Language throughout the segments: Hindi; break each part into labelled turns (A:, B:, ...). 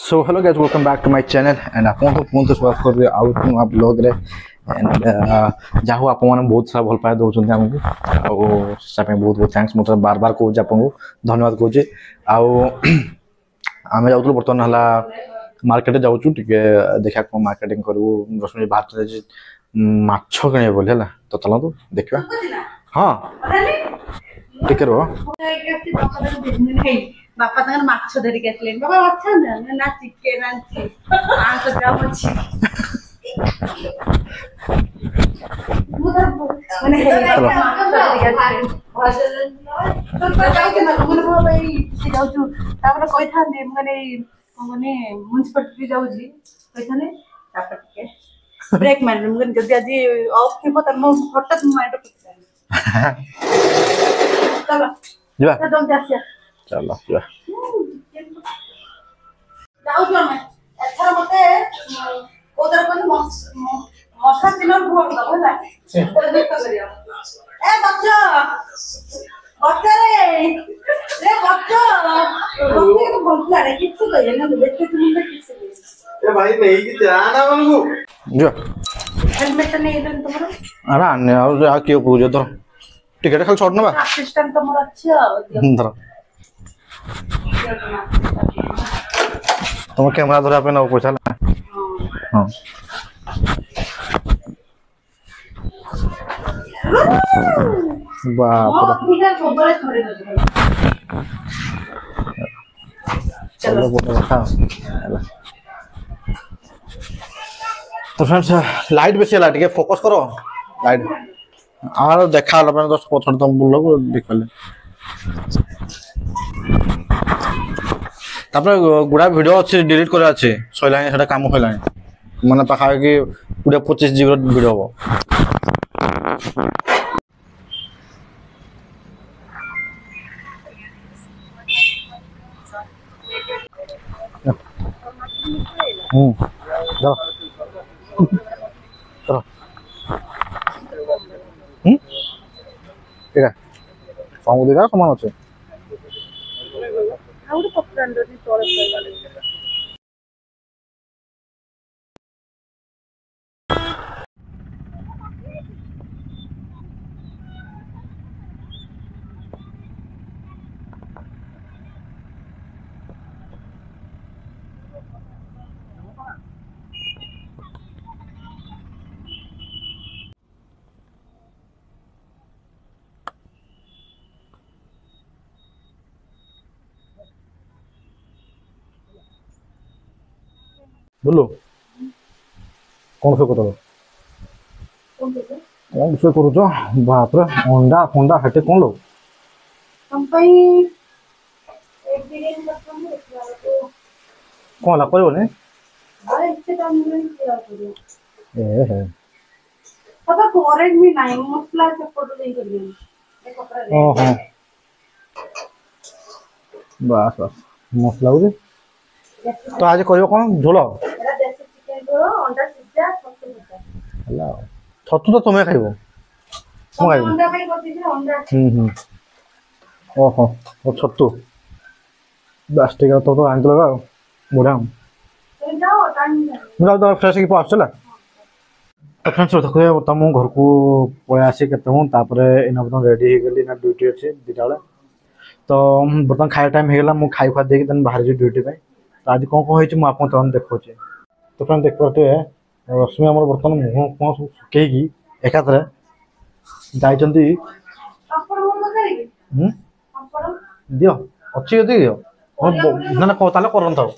A: So hello guys, welcome back to my channel and आपन को फोन तो स्वागत कर रहे आउट नु आप लोग रे एंड जाहो आप माने बहुत सारा भल पाए दोछन हमको आ सब बहुत बहुत थैंक्स मतलब बार-बार को आपन को धन्यवाद कहू जे आ आमे जाउतु बर्तन हला मार्केट जाउछु टिके देखा को मार्केटिंग करू रश्मि बात जे माछ कने बोले हला तो चला तो देखबा हां टिके रो
B: बापा तंगर माछ धरिक आसले बाबा अच्छा ना चिकेन आंची आंस ग्राम अछि माने हे तो जाई के ना मन भाई से जाउछु तापर कहि थांदे माने माने म्युनिसिपालिटी जाउजी कहि थाने तापर के ब्रेक मार मन जदी आज ऑफ थिबो त मो हटत माइंड पकड़ चलो
A: जीवा
B: तो जासिया
A: चलो जीवा
B: जाउछु हम एथर मते कोदर कोन मसा दिनर भोर दबो होला तो देख करियो ए बच्चा बच्चा रे बच्चा बच्चे को बोलला रे किछु कहिए ना देखे तुम किछु
C: ए भाई नहीं कि जाना मनगु
A: जो
B: हेलमेट नहीं देन तुमरो
A: अरे अन्य और आ क्यों पूछो तो टिकट खाली छोड़ ना बा
B: असिस्टेंट तुमरो अछि
A: धर तुम कैमरा धरा पे ना पैसा ना हां बाप रे
B: खबर खरे
A: चलो बोलो था तो फ्रेंड्स लाइट बेसी लाइट के फोकस करो लाइट आरो देखा ल अपन 10 पछड़ तुम बोलो देखले तापर गुडा वीडियो अछि डिलीट करे अछि सइलानी सेटा काम होइलानी माने पाखा कि पूरा 25 जीबी वीडियो हो जाओ चलो ठीक है समुद्र का समान আছে
B: आउट पकड़न दी तोरे पे
A: बोलो कौन से करो कौन से करो जो बाप रे अंडा फंडा हटे कौन लो
B: हम पई एक दिन बचपन में तो
A: कौन ला करियो ने
B: अरे इतने टाइम में किया करियो
A: ए है
B: पता फॉरेन में नहीं मसला से फोटो नहीं करियो ये कपड़ा ले
A: ओ हां बस बस मसला उरे तो आज करियो कौन झोलो
B: एरा देसी चिकन रो अंडा सिझा छतु भजा
A: हला छतु तो तुम्हें खाइबो मु खाइबो
B: अंडा पे कर दीजिए अंडा
A: ओहो ओ छतु बस ठीक है तो आंच लगा बुढ़ा
B: तो जाओ टाइम
A: मुझे तो फ्रेश की पास चला तो फ्रेंड्स देखो तम घर को पळे आसी केते हूं तापरे इना बतन रेडी हो गेली ना ड्यूटी अछि दिटाले तो बर्तन खाय टाइम हे गेला मु खाइ खा देके तन बाहर जी ड्यूटी पे तो आज कौन होइछ मु आपन तन देखो छे तो फ्रेंड देख करते रश्मि हमर बर्तन मुह को सुके की एकातरे जाइचंती
B: अपन मन लगाई अपन
A: दियो अछि यदि दियो ना ना को ताले करन थाओ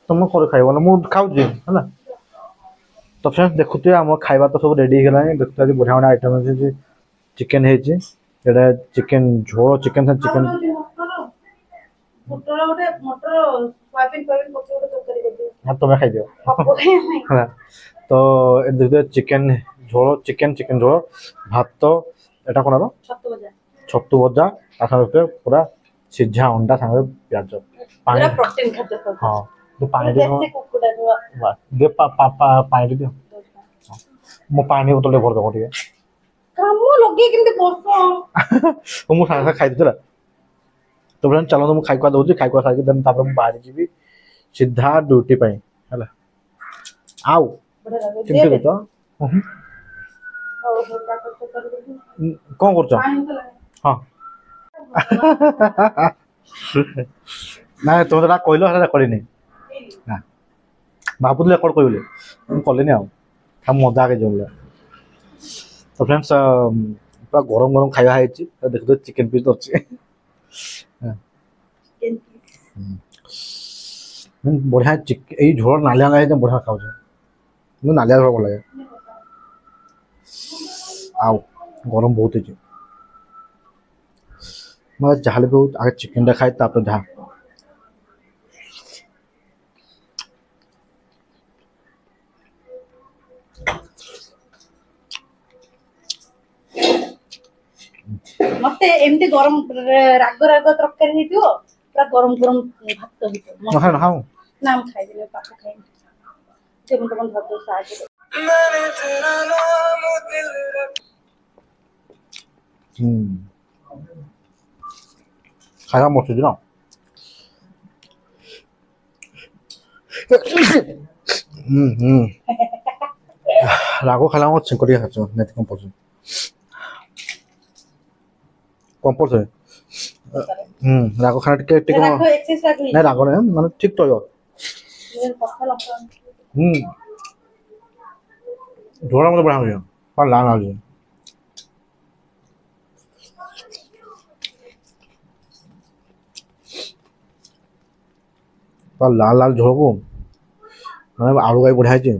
A: तुम कर खाइबो ना मु खाउ जे हला तो फ्रेंड्स देखुते हम खाइबा तो सब रेडी गेलानी देखते आज बढ़िया बढ़िया आइटम अछि जे चिकन हे जे एडा चिकन झोल चिकन से चिकन
B: मोटर गोटे मोटर स्वाइपिंग कर पके गोटे तरकारी कर दियो
A: हां तुम्हें खाइ दियो हां तो ए देखते चिकन झोल चिकन चिकन झोल भात तो एटा कोन रो छत्तू भजा आसाते पूरा सिझा अंडा संगे प्याज
B: पूरा प्रोटीन खाद्य खाओ
A: हां तो पानी दे
B: देसी कुकुड़ा जो
A: वाह दे पानी दे मो पानी बोतल भर दो ठीक है
B: काम लगे किंतु बसो
A: मु सारा खाइ दिला तो फ्रेंड चलो तो खाई दौर खाई सारी देन बाहर जी सीधा ड्यूटी है आउ
B: बड़ा
A: चिमटी
B: दे
A: देच
B: हो कर
A: कौन कर
B: पानी तो लगे
A: हाँ ना तुम तो कहल रेकर्ड ना भावुल रेकर्ड कहले कले आउ मजा के बोले तो फ्रेंड्स पूरा गरम गरम खाया है देखो चिकेन पीस अच्छे बढ़िया यही झोल नालिया नालिया बढ़िया खाऊ नालिया झोल भल लगे आउ गरम बहुत है मैं जहाँ भी हूँ आगे चिकेन खाए जहाँ
B: मते एमती गरम राग राग तरकारी हेतियो पूरा गरम गरम भात हेतियो
A: हाँ हाँ
B: नाम खाइ दिले पापा खाइ ते मन मन भात साज
A: खाया मस्त ना रागो खाला छिंकटी खाच नहीं कंपलसरी कंपलसरी राग खाना टिके
B: राग एक्सेस राग
A: नहीं राग नहीं माने ठीक तो
B: पक्का लगा
A: झोड़ा मतलब बढ़िया हो और लाल लाल लाल लाल झोल को मैंने आलू गाई बढ़िया